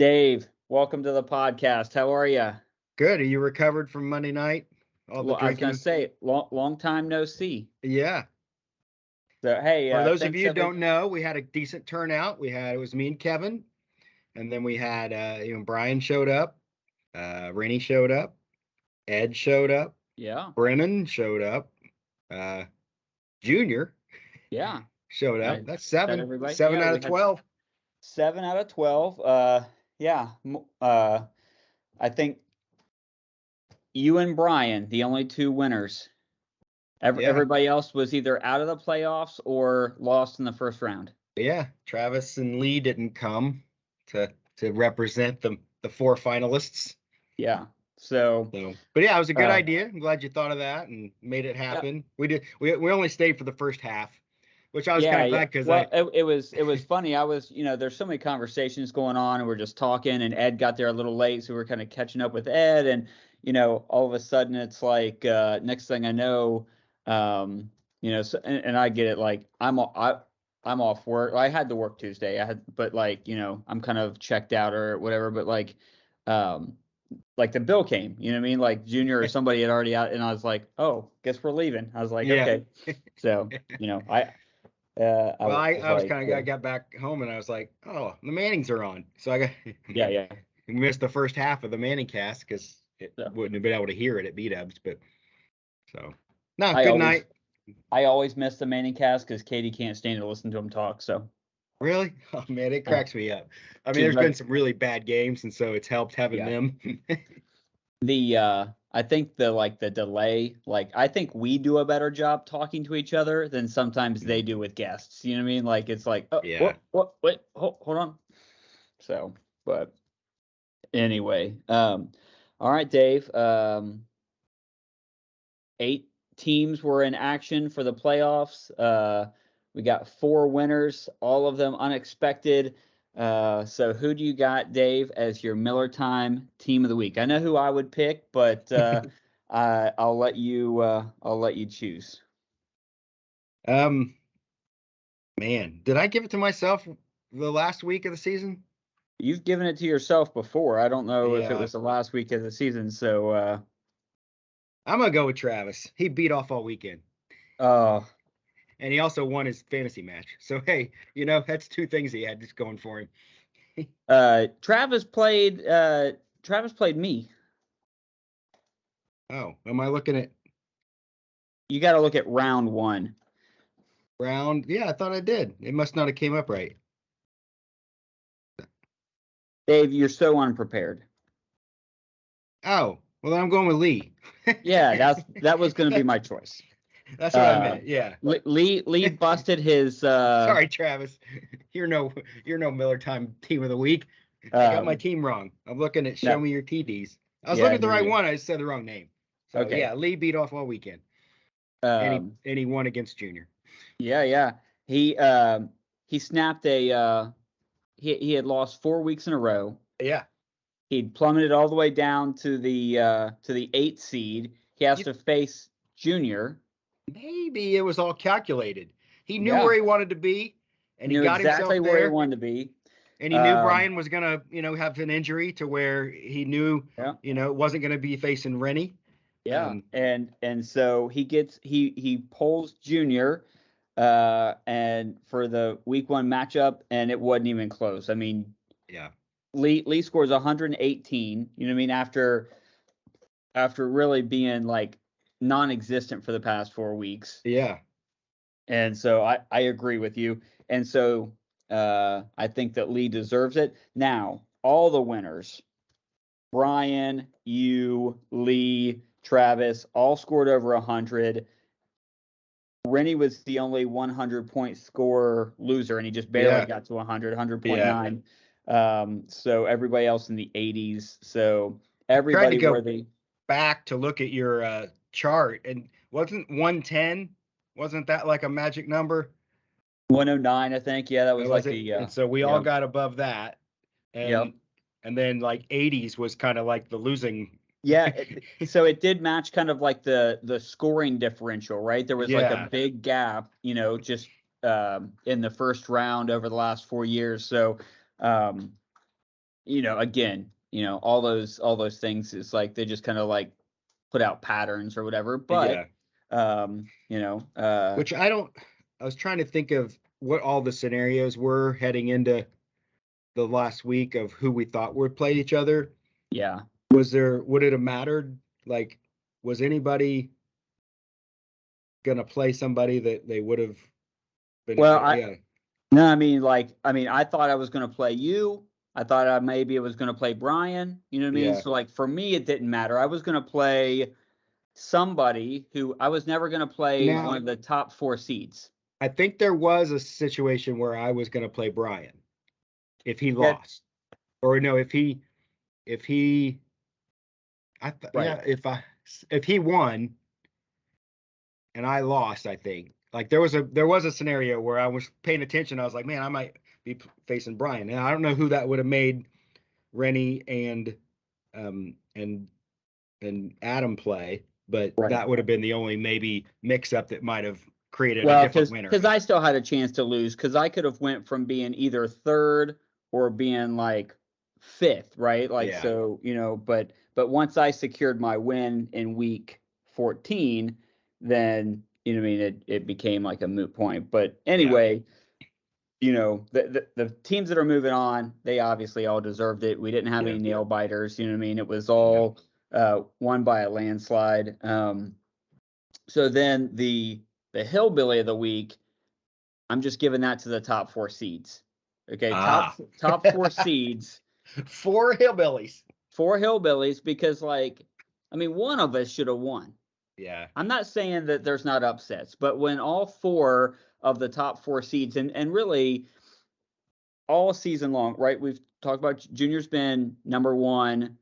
Dave, welcome to the podcast. How are you? Good. Are you recovered from Monday night? All the Well, I was going to drinking? say, long time no see. Yeah. So, hey, For those of thanks you who every. don't know, we had a decent turnout. It was me and Kevin, and then we had Brian showed up, Rennie showed up, Ed showed up, Yeah, Brennan showed up, uh, Junior yeah. showed I up. That's said seven, everybody. seven Yeah, out we of had 12. 7 out of 12. Yeah. I think you and Brian, the only two winners. Yeah, Everybody else was either out of the playoffs or lost in the first round. yeah. Travis and Lee didn't come to represent the four finalists. Yeah. So, But yeah, it was a good uh, idea. I'm glad you thought of that and made it yeah. happen. We did. We only stayed for the first half, which I was kind Yeah, of yeah. glad because Well, it was funny. There's so many conversations going on, and we're just talking, and Ed got there a little late, so we're kind of catching up with Ed, and all of a sudden it's like next thing I know, and I get it. Like I'm off work. I had to work Tuesday. But like I'm kind of checked out or whatever. But um, like the bill came. You know what I mean? Like Junior or somebody had already out, and I was like, oh, guess we're leaving. I was like, yeah. okay. So I Well, I, was I was like, kind of I got back home and I was like, oh, the Mannings are on. So I got yeah, yeah. missed the first half of the Manning cast because it So wouldn't have been able to hear it at B-Dubs. But so no, I good always, night. I always miss the Manning cast because Katie can't stand to listen to him talk. So Really? Oh man, it uh, cracks me up. I mean, she's there's been ready. some really bad games, and so it's helped having Yeah. them. I think the delay, like I think we do a better job talking to each other than sometimes they do with guests. You know what I mean? Like it's like, oh, Yeah. wait, hold on. So, but anyway, all right, Dave. 8 teams were in action for the playoffs. We got 4 winners, all of them unexpected. So who do you got, Dave, as your Miller Time Team of the Week? I know who I would pick, but I'll let you. I'll let you choose. Um, Man, did I give it to myself the last week of the season? You've given it to yourself before. I don't know if it Yeah, was the last week of the season. So, I'm gonna go with Travis. He beat off all weekend, uh, and he also won his fantasy match. So hey, that's two things he had just going for him. Travis played. Travis played me. Oh, am I looking at You got to look at round one. round? Yeah, I thought I did. It must not have came up right. Dave, you're so unprepared. Oh, well, then I'm going with Lee. Yeah, that was going to be my choice. That's what I Uh, meant. Yeah. Lee busted his. Sorry, Travis. You're no Miller Time Team of the Week. I got my Um, team wrong. I'm looking at Show no, Me Your TDs. I was yeah, looking at the no, right yeah, one. I just said the wrong name. So okay. yeah, Lee beat off all weekend, and he Um, and he won against Junior. yeah, yeah. He snapped a. He had lost 4 weeks in a row. Yeah. He'd plummeted all the way down to the 8th seed. He has You, to face Junior. maybe it was all calculated. He knew Yeah, where he wanted to be, and he knew got himself exactly where he there. wanted to be. And he knew Um, Brian was gonna, have an injury to where he knew, yeah. wasn't gonna be facing Rennie. Yeah, Um, and so he pulls Junior, and for the week 1 matchup, and it wasn't even close. I mean, yeah, Lee scores 118. You know what I mean? After really being like non-existent for the past 4 weeks, yeah, and so I agree with you. And so I think that Lee deserves it. Now, all the winners, Brian, you, Lee, Travis, all scored over 100. Rennie was the only 100-point score loser, and he just barely yeah, got to 100, yeah. 100.9. So everybody else in the 80s. So Tried to everybody go worthy. back to look at your chart, and wasn't 110? Wasn't that like a magic number? 109, I think. Yeah, that was Was like it? the And so we all yeah, got above that, yep. and then like 80s was kind of like the losing. Yeah, so it did match kind of like the scoring differential, right? There was like a Yeah, big gap, just in the first round over the last 4 years. So, um, again, all those things is like they just kind of like put out patterns or whatever. But which I was trying to think of what all the scenarios were heading into the last week of who we thought would play each other. Yeah. Would it have mattered? Like, was anybody gonna play somebody that they would have been? Well, no, I thought I was gonna play you. I thought maybe I was gonna play Brian. You know what I mean? Yeah. So like for me, it didn't matter. I was gonna play somebody who I was never gonna play one of the top 4 seeds. I think there was a situation where I was gonna play Brian if he lost, or no, if he, if he won and I lost, I think like there was a scenario where I was paying attention. I was like, man, I might be facing Brian, and I don't know who that would have made Rennie and Adam play, but that would have been the only maybe mix up that might have created a different winner. Because I still had a chance to lose, because I could have went from being either 3rd or being like 5th, right? Like, so, but once I secured my win in week 14, then, it became like a moot point. But anyway, the teams that are moving on, they obviously all deserved it. We didn't have any nail biters, it was all won by a landslide. So then the hillbilly of the week, I'm just giving that to the top 4 seeds. Okay, top 4 seeds. 4 hillbillies. 4 hillbillies, because one of us should have won. Yeah. I'm not saying that there's not upsets, but when all 4 of the top 4 seeds, and really all season long, right? We've talked about Junior's been number 1.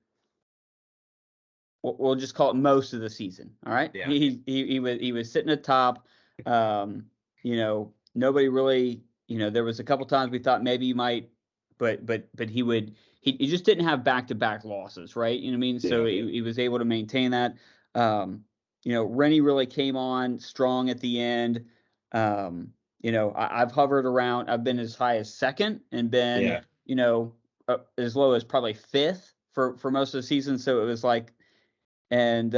We'll just call it most of the season. All right. Yeah. He was sitting at top. Nobody really, there was a couple times we thought maybe he might, but he just didn't have back-to-back losses, right? You know what I mean? So he was able to maintain that. Rennie really came on strong at the end. I've hovered around. I've been as high as 2nd and been, as low as probably 5th for most of the season. So it was like, and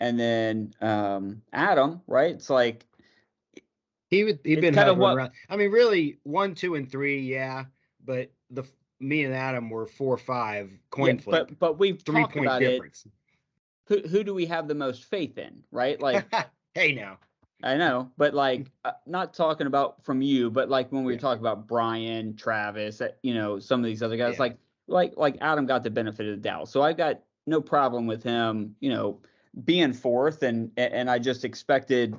then Adam, right? It's like he'd been kind of around. I mean, really 1, 2, and 3, yeah. But me and Adam were 4, 5 coin flip. But we've 3 talked point about difference. Who do we have the most faith in, right? Like, hey now. I know, but like not talking about from you, but like when we were talking about Brian, Travis, some of these other guys, like Adam got the benefit of the doubt. So I got no problem with him, being 4th, and I just expected,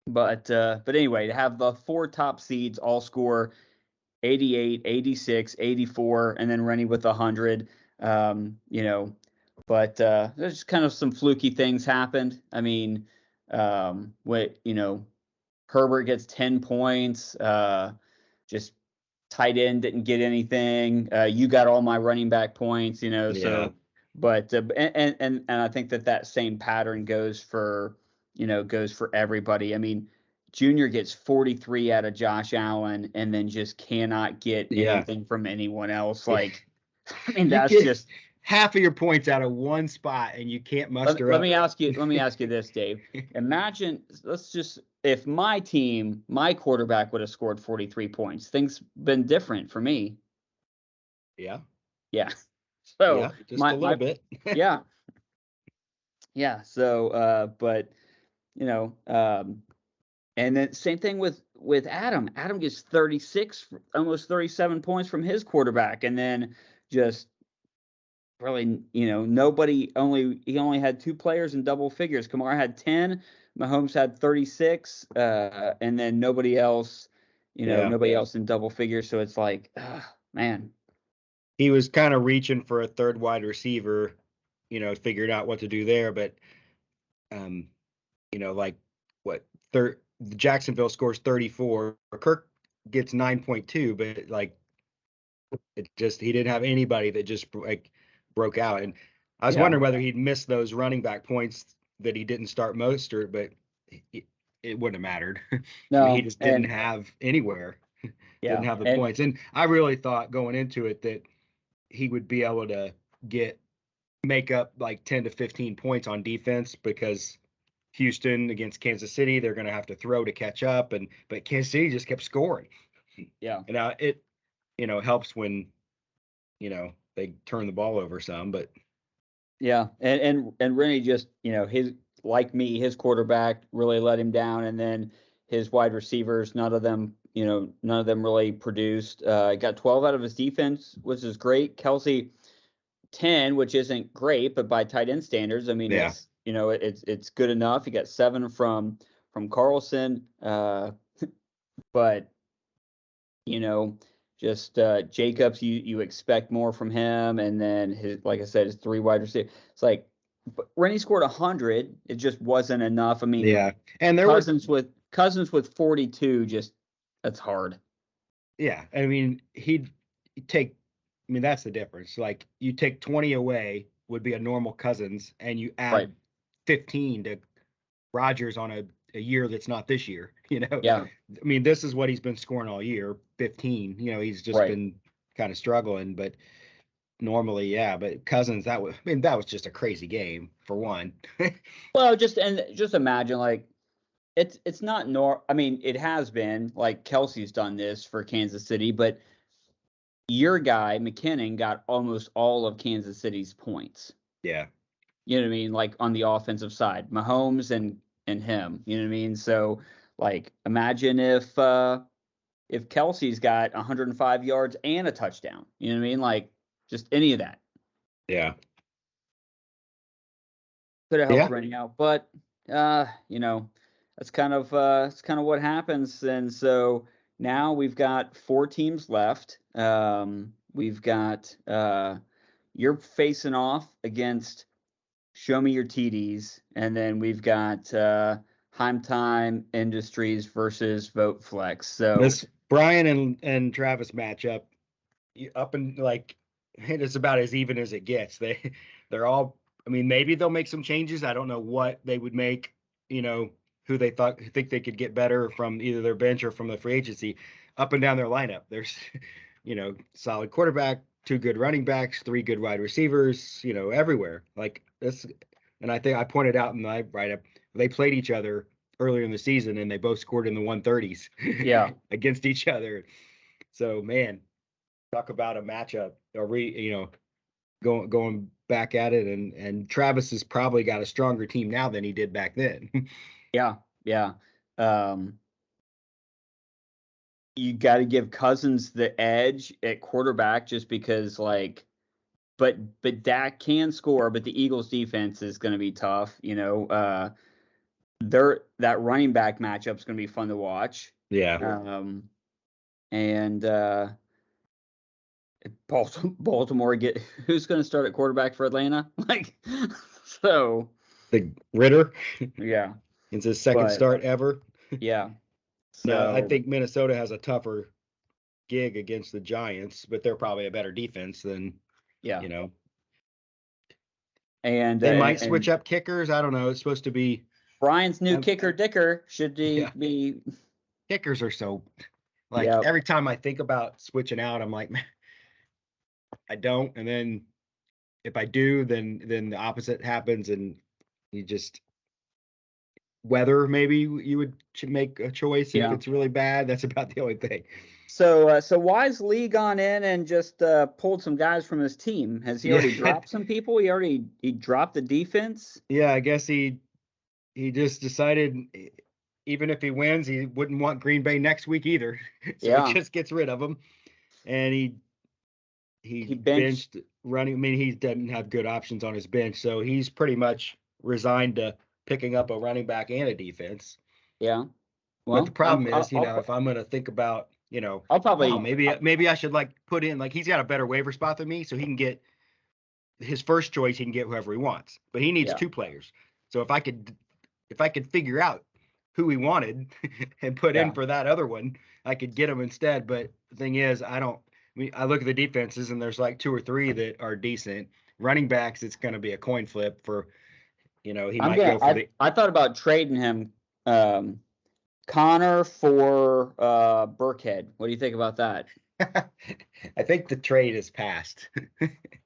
but anyway, to have the 4 top seeds all score 88, 86, 84, and then Rennie with 100, but there's just kind of some fluky things happened. I mean, Herbert gets 10 points, just tight end didn't get anything. You got all my running back points, so. But and I think that same pattern goes for everybody. I mean, Junior gets 43 out of Josh Allen, and then just cannot get anything from anyone else. Like, I mean, that's just half of your points out of one spot, and you can't muster up. Let me ask you this, Dave. Imagine, if my team, my quarterback would have scored 43 points, things been different for me. Yeah. So just a little bit. Yeah. So, but and then same thing with Adam. Adam gets 36, almost 37 points from his quarterback, and then just really, nobody. He only had 2 players in double figures. Kamara had 10, Mahomes had 36, and then nobody else. Nobody else in double figures. So it's like, man. He was kind of reaching for a 3rd wide receiver, figured out what to do there. But, Jacksonville scores 34. Kirk gets 9.2, but like, he didn't have anybody that just broke out. And I was wondering whether he'd missed those running back points that he didn't start Mostert, but it wouldn't have mattered. No, I mean, he just didn't have anywhere. didn't have the points. And I really thought going into it that he would be able to make up like 10 to 15 points on defense, because Houston against Kansas City, they're going to have to throw to catch up, but Kansas City just kept scoring. Yeah. And now it helps when they turn the ball over some, but yeah, and Rennie just, his, like me, his quarterback really let him down, and then his wide receivers, none of them really produced. Got 12 out of his defense, which is great. Kelce 10, which isn't great, but by tight end standards, I mean, yeah, it's good enough. He got 7 from Carlson, but just Jacobs, you expect more from him, and then like I said, his 3 wide receivers. It's like, but Rennie scored 100, it just wasn't enough. I mean, yeah, and there Cousins with 42, just that's hard. Yeah, I mean he'd take. I mean that's the difference. Like you take 20 away would be a normal Cousins, and you add Right. 15 to Rodgers on a year that's not this year. Yeah. I mean this is what he's been scoring all year, 15. He's just been kind of struggling, but normally, yeah. But Cousins, that was just a crazy game for one. Well, just imagine, like, it's not I mean, it has been, like, Kelce's done this for Kansas City, but your guy McKinnon got almost all of Kansas City's points. Yeah. You know what I mean? Like on the offensive side, Mahomes and him. You know what I mean? So, like, imagine if Kelce's got 105 yards and a touchdown. You know what I mean? Like, just any of that. Yeah. Could have helped running out, but that's kind of what happens. And so now we've got 4 teams left. We've got you're facing off against Show Me Your TDs, and then we've got Heim Time Industries versus Vote Flex. So this Brian and Travis matchup, up and like it's about as even as it gets. They're all. I mean, maybe they'll make some changes. I don't know what they would make. Who they think they could get better from either their bench or from the free agency. Up and down their lineup, there's solid quarterback, 2 good running backs, 3 good wide receivers. Everywhere like this. And I think I pointed out in my write-up, they played each other earlier in the season and they both scored in the 130s. Yeah. Against each other. So man, talk about a matchup. Are we, going back at it, and Travis has probably got a stronger team now than he did back then. Yeah. You got to give Cousins the edge at quarterback, just because, like, but Dak can score, but the Eagles defense is going to be tough. That running back matchup is going to be fun to watch. Yeah. And Baltimore who's going to start at quarterback for Atlanta? Like, so the Ritter. Yeah. It's his second start ever. Yeah. So, no, I think Minnesota has a tougher gig against the Giants, but they're probably a better defense than, And they might switch up kickers. I don't know. It's supposed to be Brian's new kicker Dicker. Should be kickers are so every time I think about switching out, I'm like, man, I don't. And then if I do, then the opposite happens, and you just weather, maybe you should make a choice if it's really bad. That's about the only thing. So why has Lee gone in and just pulled some guys from his team? Has he already dropped some people? He dropped the defense? Yeah, I guess he just decided even if he wins, he wouldn't want Green Bay next week either. So he just gets rid of them. And he benched running. I mean, he doesn't have good options on his bench, so he's pretty much resigned to picking up a running back and a defense. Yeah. Well, but the problem is, if I'm going to think about, I'll probably maybe I should put in, he's got a better waiver spot than me, so he can get his first choice. He can get whoever he wants, but he needs 2 players. So if I could figure out who he wanted and put in for that other one, I could get him instead. But the thing is, I look at the defenses and there's 2 or 3 that are decent. Running backs, it's going to be a coin flip for, he might go for I thought about trading him, Connor for Burkhead. What do you think about that? I think the trade is passed.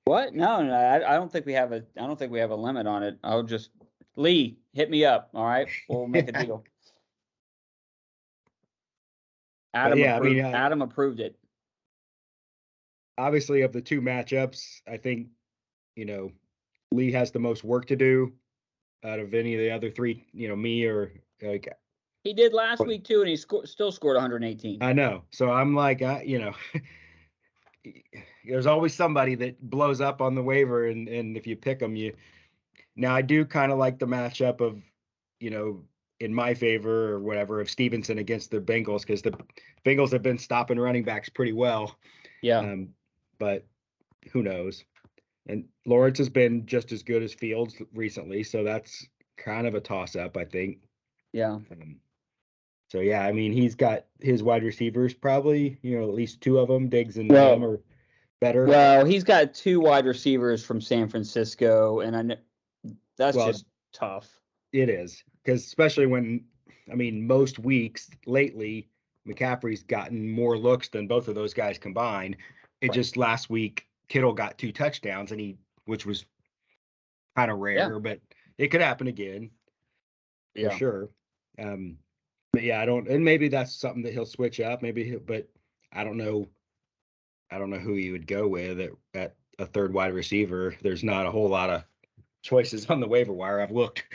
What? No, I don't think we have a. I don't think we have a limit on it. I'll just Lee hit me up. All right, we'll make a deal. Adam yeah, approved. I mean, Adam approved it. obviously, of the two matchups, I think Lee has the most work to do out of any of the other three. Me or like. He did last week too, and he still scored 118. I know. So I'm like, there's always somebody that blows up on the waiver, and if you pick them, Now I do kind of like the matchup of, in my favor or whatever, of Stevenson against the Bengals, because the Bengals have been stopping running backs pretty well. Yeah. But who knows? And Lawrence has been just as good as Fields recently, so that's kind of a toss-up, I think. Yeah. So yeah, I mean, he's got his wide receivers probably, at least two of them, Diggs and Lamb, are better. Well, he's got two wide receivers from San Francisco, and I know that's just tough. It is, because especially when, most weeks lately, McCaffrey's gotten more looks than both of those guys combined. Just last week, Kittle got 2 touchdowns, which was kind of rare, but it could happen again for sure. But yeah, and maybe that's something that he'll switch up. But I don't know. I don't know who you would go with at a third wide receiver. There's not a whole lot of choices on the waiver wire. I've looked.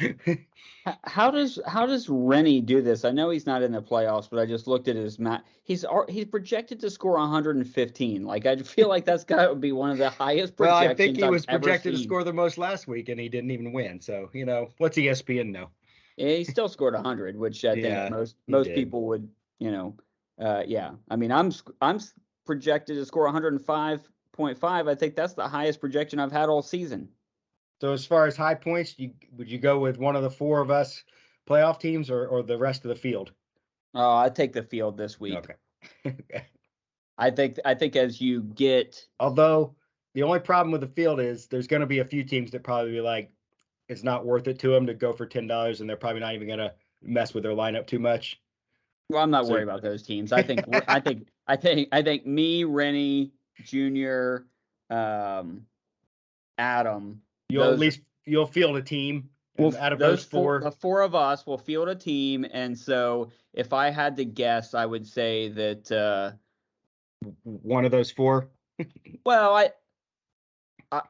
How does Rennie do this? I know he's not in the playoffs, but I just looked at his mat. He's projected to score 115. Like, I feel like that's got to be one of the highest projections. Well, I think he was projected to score the most last week, and he didn't even win. So what's ESPN know? Yeah, he still scored 100, which I think most people would. Yeah. I mean, I'm projected to score 105.5. I think that's the highest projection I've had all season. So as far as high points, would you go with one of the 4 of us playoff teams or the rest of the field? Oh, I take the field this week. Okay. I think as you get. Although the only problem with the field is there's going to be a few teams that probably be like, it's not worth it to them to go for $10, and they're probably not even going to mess with their lineup too much. Well, I'm not worried about those teams. I think me, Rennie, Junior, Adam. You'll field a team. Out of those 4, the 4 of us will field a team. And so if I had to guess, I would say that one of those 4. Well,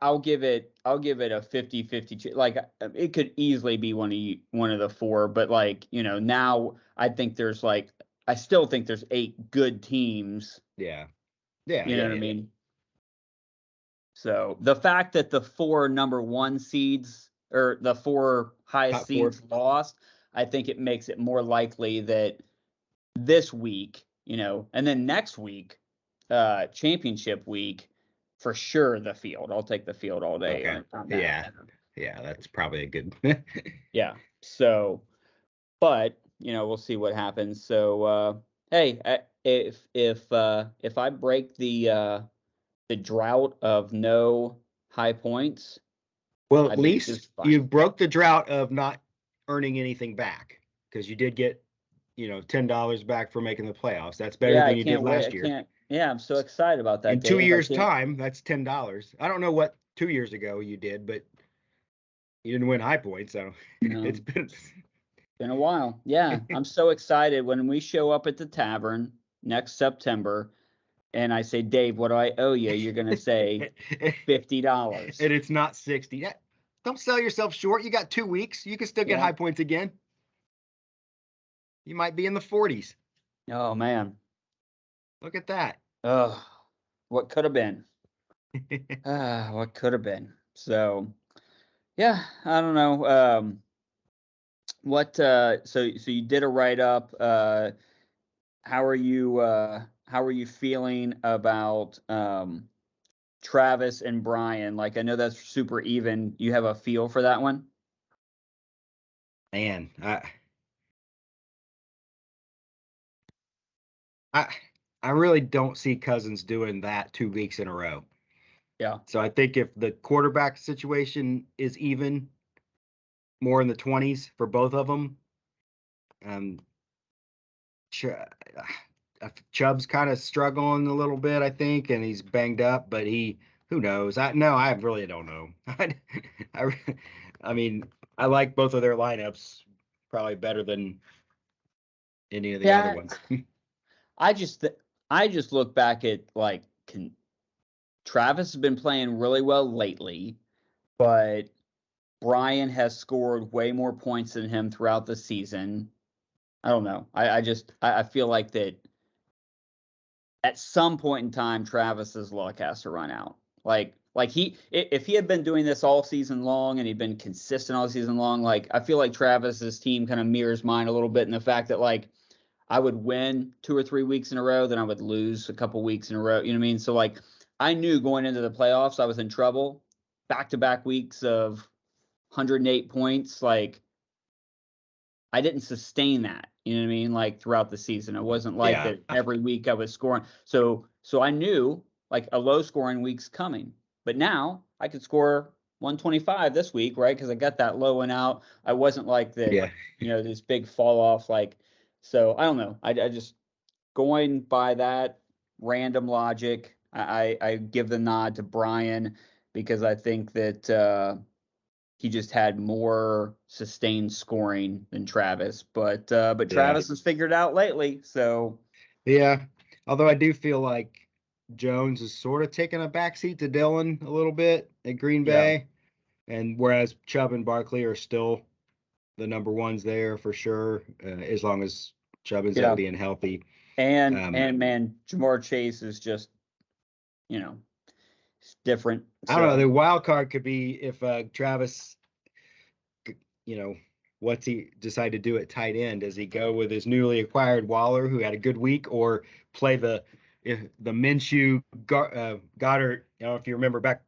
I'll give it a 50-50. Like, it could easily be one of the 4, but now I think I still think there's 8 good teams. Yeah. You know what I mean? So the fact that the 4 number 1 seeds or the 4 highest seeds lost, I think it makes it more likely that this week, and then next week, championship week, for sure the field. I'll take the field all day. Okay. Yeah, that's probably a good. Yeah. So, but we'll see what happens. So, hey, if I break the drought of no high points, well, at least you broke the drought of not earning anything back, because you did get $10 back for making the playoffs. That's better than you did last year. Yeah, I'm so excited about that. In 2 years' time, that's $10. I don't know what 2 years ago you did, but you didn't win high points, so it's been a while. Yeah, I'm so excited when we show up at the tavern next September, and I say, Dave, what do I owe you? You're gonna say $50, and it's not 60. Don't sell yourself short. You got 2 weeks. You can still get high points again. You might be in the 40s. Oh man. Look at that. Oh, what could have been. What could have been. So, yeah, I don't know. So you did a write-up. How are you feeling about Travis and Brian? Like, I know that's super even. You have a feel for that one? Man, I really don't see Cousins doing that 2 weeks in a row. Yeah. So I think if the quarterback situation is even, more in the 20s for both of them, Chubb's kind of struggling a little bit, I think, and he's banged up, but who knows? I really don't know. I, I mean, I like both of their lineups probably better than any of the other ones. I just look back at like Travis has been playing really well lately, but Brian has scored way more points than him throughout the season. I don't know. I feel like that at some point in time, Travis's luck has to run out. Like if he had been doing this all season long and he'd been consistent all season long, like I feel like Travis's team kind of mirrors mine a little bit in the fact that like I would win 2 or 3 weeks in a row, then I would lose a couple weeks in a row. You know what I mean? So like I knew going into the playoffs I was in trouble. Back-to-back weeks of 108 points, like I didn't sustain that. You know what I mean? Like throughout the season, it wasn't like that every week I was scoring. So I knew like a low scoring week's coming. But now I could score 125 this week, right? Because I got that low one out. I wasn't like that, this big fall off. Like, so I don't know. I just going by that random logic. I give the nod to Brian because I think that he just had more sustained scoring than Travis, but Travis has figured it out lately. So yeah, although I do feel like Jones is sort of taking a backseat to Dillon a little bit at Green Bay, and whereas Chubb and Barkley are still the number ones there for sure, as long as Chubb is being healthy. And man, Ja'Marr Chase is just, different. I don't know. The wild card could be if Travis, what's he decide to do at tight end? Does he go with his newly acquired Waller, who had a good week, or play the Minshew Goddard? I don't know if you remember back.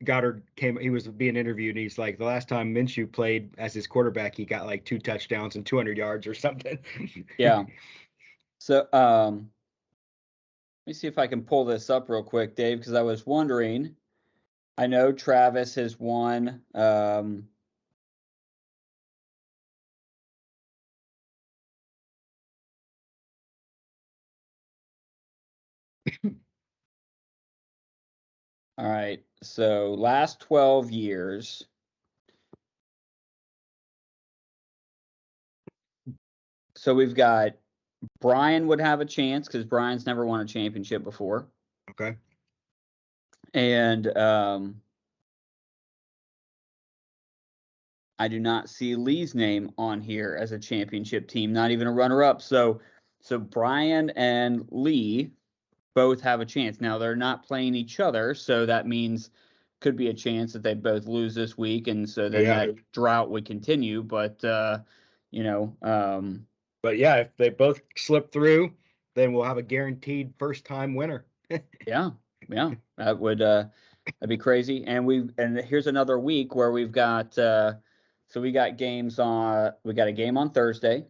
Goddard he was being interviewed, and he's like, the last time Minshew played as his quarterback, he got like 2 touchdowns and 200 yards or something. Yeah. So, let me see if I can pull this up real quick, Dave, because I was wondering. I know Travis has won. All right. So last 12 years. So we've got Brian would have a chance because Brian's never won a championship before. Okay. And I do not see Lee's name on here as a championship team, not even a runner-up. So Brian and Lee both have a chance. Now they're not playing each other, so that means could be a chance that they both lose this week, and so then that drought would continue. But but yeah, if they both slip through, then we'll have a guaranteed first-time winner. yeah, that would that'd be crazy. And here's another week where we've got we got games on. We got a game on Thursday.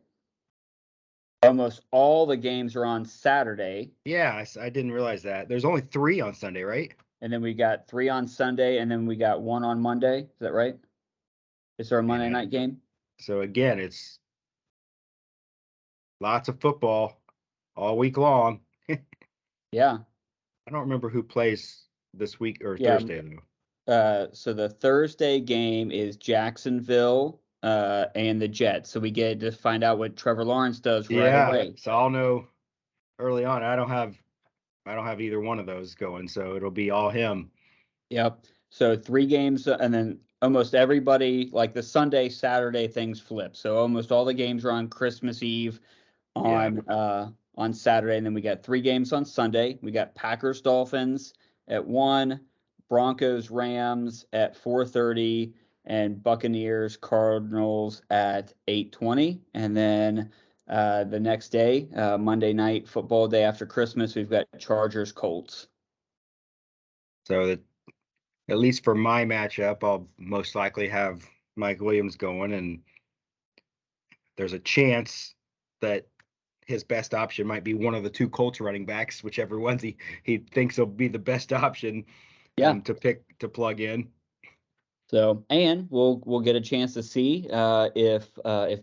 Almost all the games are on Saturday. Yeah, I didn't realize that. There's only 3 on Sunday, right? And then we got 3 on Sunday, and then we got 1 on Monday. Is that right? Is there a Monday night game? So again, it's lots of football all week long. Yeah. I don't remember who plays this week or Thursday though. So the Thursday game is Jacksonville and the Jets. So we get to find out what Trevor Lawrence does right away. So I'll know early on. I don't have either one of those going, so it'll be all him. Yep. So 3 games, and then almost everybody, like the Sunday, Saturday things flip. So almost all the games are on Christmas Eve on Saturday, and then we got 3 games on Sunday. We got Packers Dolphins at 1, Broncos Rams at 4:30, and Buccaneers Cardinals at 8:20, and then the next day, Monday night football, day after Christmas, we've got Chargers Colts. So at least for my matchup, I'll most likely have Mike Williams going, and there's a chance that his best option might be one of the 2 Colts running backs, whichever ones he thinks will be the best option to plug in. So, and we'll get a chance to see if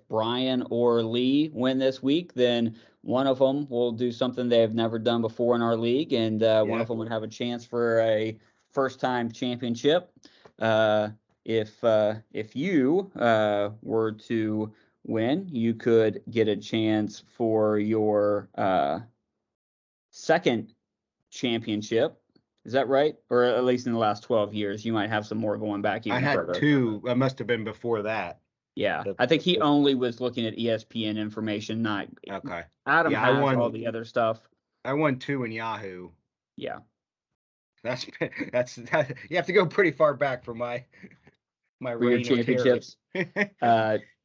Brian or Lee win this week, then one of them will do something they have never done before in our league, and one of them would have a chance for a first-time championship. If you were to win, you could get a chance for your second championship. Is that right? Or at least in the last 12 years, you might have some more going back even I had further. 2. That must have been before that. Yeah, I think he only was looking at ESPN information, not Okay. Adam Yeah, has all the other stuff. I won 2 in Yahoo. Yeah. That's you have to go pretty far back for my For your reign of championships.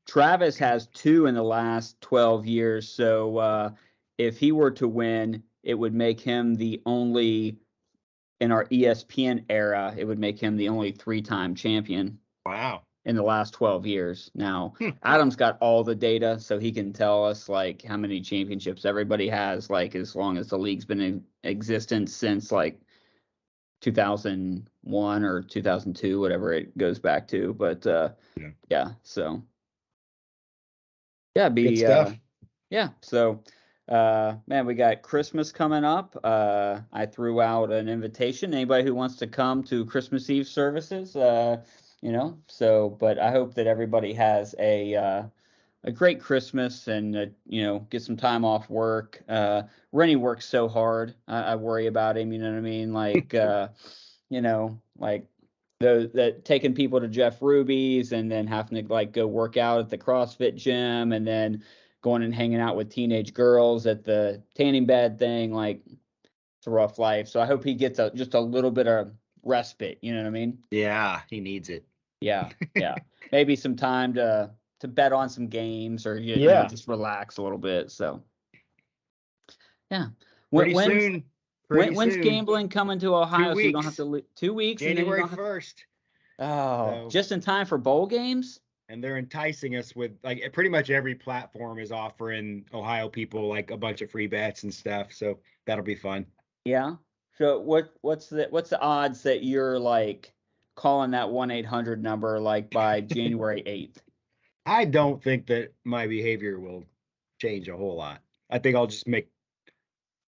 Travis has 2 in the last 12 years. So if he were to win, it would make him the only, in our ESPN era, it would make him the only 3-time champion. Wow. In the last 12 years. Now, Adam's got all the data, so he can tell us like how many championships everybody has, like as long as the league's been in existence since like 2001 or 2002, whatever it goes back to. But yeah, so yeah, Good stuff. Yeah, so man, we got Christmas coming up. I threw out an invitation. Anybody who wants to come to Christmas Eve services, so, but I hope that everybody has a great Christmas and get some time off work. Rennie works so hard. I worry about him. You know what I mean? Like like that taking people to Jeff Ruby's and then having to like go work out at the CrossFit gym and then going and hanging out with teenage girls at the tanning bed thing. Like it's a rough life. So I hope he gets just a little bit of respite. You know what I mean? Yeah, he needs it. Yeah. Maybe some time to bet on some games or just relax a little bit. So yeah. When's gambling coming to Ohio? So you don't have to 2 weeks. January 1st. Oh, just in time for bowl games. And they're enticing us with like pretty much every platform is offering Ohio people like a bunch of free bets and stuff. So that'll be fun. Yeah. So what's the odds that you're like calling that 1-800 number like by January 8th? I don't think that my behavior will change a whole lot. I think I'll just make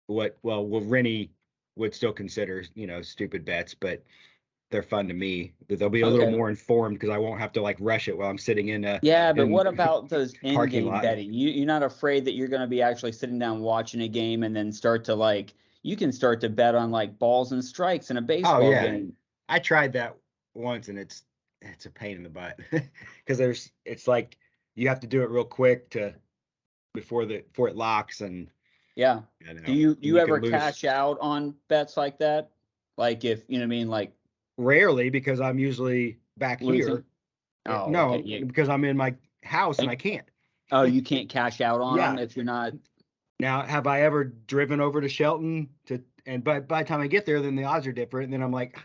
what Rennie would still consider, stupid bets, but they're fun to me. They'll be a little more informed because I won't have to like rush it while I'm sitting in a but what about those in-game betting? You're not afraid that you're going to be actually sitting down watching a game and then start to like you can start to bet on like balls and strikes in a baseball game. I tried that once and it's a pain in the butt because it's like you have to do it real quick before it locks and do you ever cash out on bets like that? Like if you know what I mean, like rarely because I'm usually back here. Oh no, because I'm in my house and I can't. Oh, you can't cash out on them if you're not. Now, have I ever driven over to Shelton and by the time I get there, then the odds are different. And then I'm like,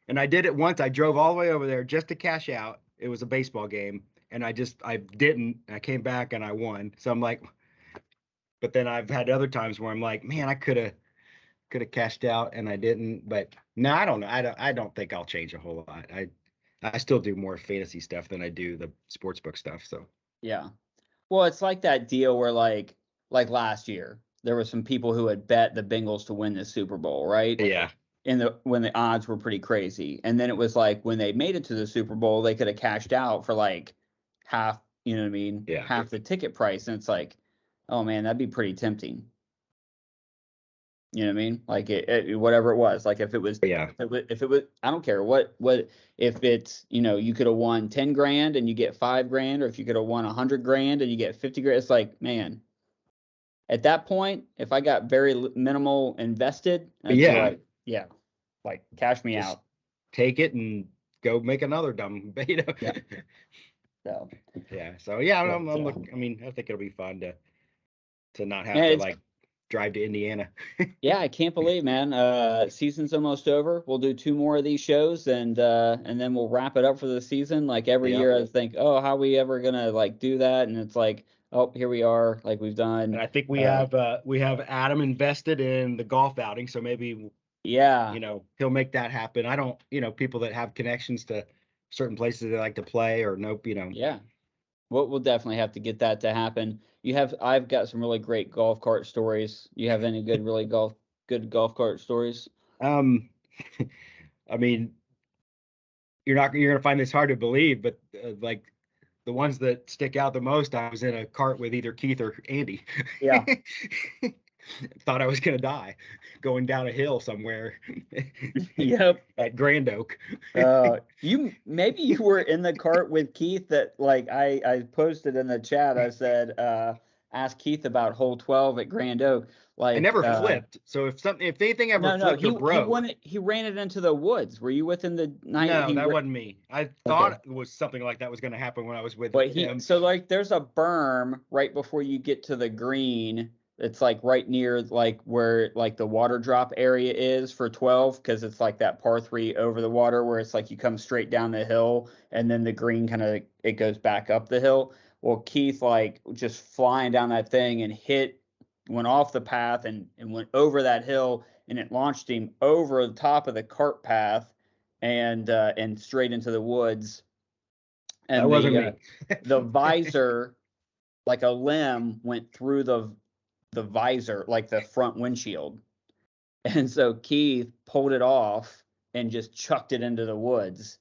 And I did it once. I drove all the way over there just to cash out. It was a baseball game. And I didn't. I came back and I won. So I'm like, but then I've had other times where I'm like, man, I could have cashed out and I didn't. But no, I don't know. I don't think I'll change a whole lot. I still do more fantasy stuff than I do the sportsbook stuff. So yeah. Well, it's like that deal where like last year, there were some people who had bet the Bengals to win the Super Bowl, right? Yeah. When the odds were pretty crazy. And then it was like when they made it to the Super Bowl, they could have cashed out for like half, you know what I mean? Yeah. Half the ticket price. And it's like, oh man, that'd be pretty tempting. You know what I mean? Like whatever it was. Like if it was, if it was, I don't care what if it's, you could have won 10 grand and you get 5 grand, or if you could have won 100 grand and you get 50 grand. It's like, man, at that point, if I got very minimal invested, like cash me out. Take it and go make another dumb, So So I'm looking. I mean, I think it'll be fun to not have to like drive to Indiana. I can't believe, man. Season's almost over. We'll do 2 more of these shows and then we'll wrap it up for the season. Like every year I think, oh, how are we ever gonna like do that? And it's like, oh, here we are, like we've done. And I think we have Adam invested in the golf outing, so maybe he'll make that happen. I don't, people that have connections to certain places they like to play or nope, we'll definitely have to get that to happen. I've got some really great golf cart stories. You have any good golf cart stories? Um, I mean, you're gonna find this hard to believe, but like the ones that stick out the most, I was in a cart with either Keith or Andy. Yeah. Thought I was gonna die going down a hill somewhere Yep. at Grand Oak. Maybe you were in the cart with Keith that like I posted in the chat. I said, ask Keith about hole 12 at Grand Oak. I Like, never flipped, so if anything ever no, flipped or broke, he ran it into the woods. Were you within the night? no, that wasn't me. I thought Okay. it was something like that was going to happen when I was with But him. so like there's a berm right before you get to the green. It's like right near like where like the water drop area is for 12, because it's like that par 3 over the water where it's like you come straight down the hill and then the green kind of it goes back up the hill. Well, Keith like just flying down that thing and went off the path and went over that hill, and it launched him over the top of the cart path and straight into the woods. That And wasn't me. the visor, like a limb, went through the visor, like the front windshield. And so Keith pulled it off and just chucked it into the woods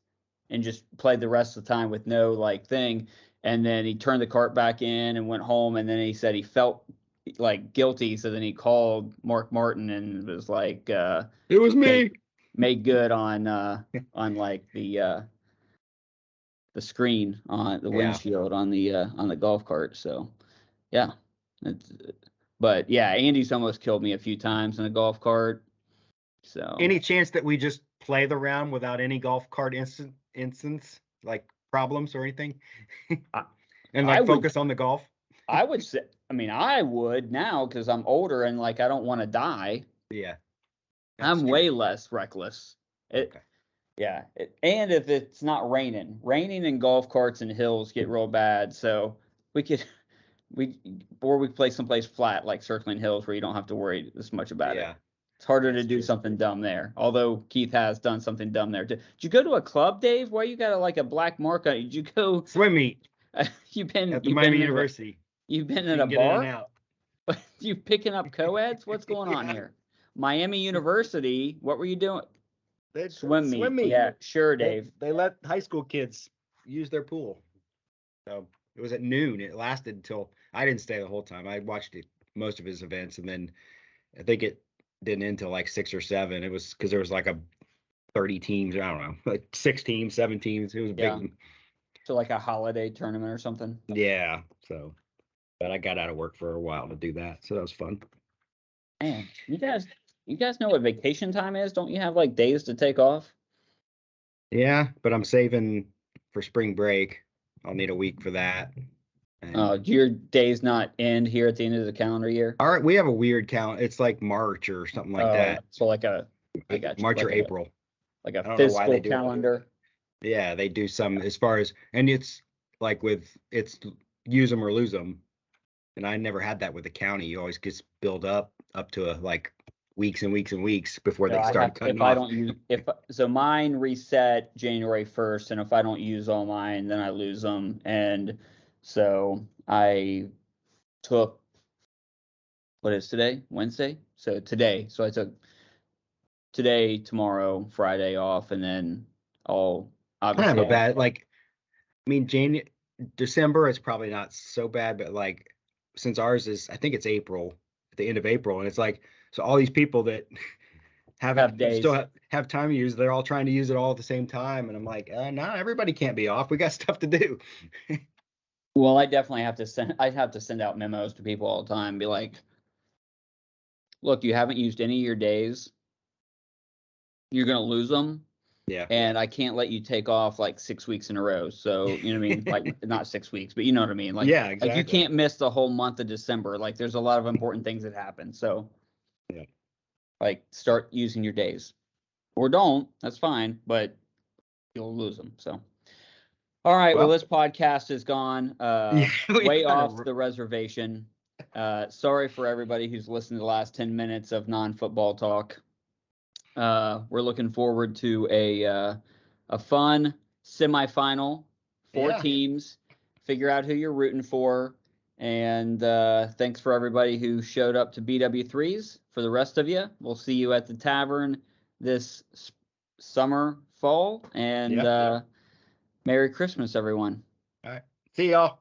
and just played the rest of the time with no like thing. And then he turned the cart back in and went home. And then he said he felt like guilty. So then he called Mark Martin and was like, It was me. made good on like the screen on the windshield on the golf cart. So yeah, but yeah, Andy's almost killed me a few times in a golf cart. So Any chance that we just play the round without any golf cart instance like problems or anything, and like focus on the golf? I would say, I mean, I would now because I'm older and like I don't want to die. Yeah, I'm way less reckless. Okay. Yeah, and if it's not raining and golf carts and hills get real bad. So we could we play someplace flat like Circling Hills where you don't have to worry as much about it. It's harder to do something dumb there. Although Keith has done something dumb there. Did you go to a club, Dave? Why you got like a black mark on it? Did you go swim meet? You've been at the Miami University. You've been in a bar? You picking up co-eds? What's going on here? Miami University. What were you doing? Swim meet. Yeah, sure, Dave. They let high school kids use their pool. So it was at noon. It lasted until I didn't stay the whole time. I watched most of his events, and then I think it didn't end until like 6 or 7. It was because there was like a 30 teams. I don't know, like 6 teams, 7 teams. It was a big one. So like a holiday tournament or something. Yeah. So, but I got out of work for a while to do that, so that was fun. Man, you guys know what vacation time is? Don't you have like days to take off? Yeah, but I'm saving for spring break. I'll need a week for that. Do your days not end here at the end of the calendar year? All right, we have a weird calendar. It's like March or something like that. So like March or April. Like a fiscal calendar. Yeah, they do some as far as, and it's like it's use them or lose them. And I never had that with the county. You always get build up to like weeks and weeks and weeks before they start cutting off. So mine reset January 1st, and if I don't use all mine, then I lose them. And so I took, what is today? Wednesday? So today. So I took today, tomorrow, Friday off, and then I'll obviously. Kind of a bad, like, I mean, December is probably not so bad, but like since ours is, I think it's April, at the end of April, and it's like, so all these people that still have time to use, they're all trying to use it all at the same time, and I'm like, no, everybody can't be off. We got stuff to do. Well, I definitely have to send out memos to people all the time, be like, look, you haven't used any of your days. You're going to lose them. Yeah. And I can't let you take off like 6 weeks in a row. So, you know what I mean? Like, not 6 weeks, but you know what I mean? Like, yeah, exactly. Like you can't miss the whole month of December. Like, there's a lot of important things that happen. So, yeah, like, start using your days. Or don't. That's fine. But you'll lose them. So, all right. Well, this podcast has gone way off the reservation. Sorry for everybody who's listened to the last 10 minutes of non-football talk. We're looking forward to a fun semifinal, 4 teams, figure out who you're rooting for. And thanks for everybody who showed up to BW3s. For the rest of you, we'll see you at the tavern this summer, fall, and Merry Christmas, everyone. All right. See y'all.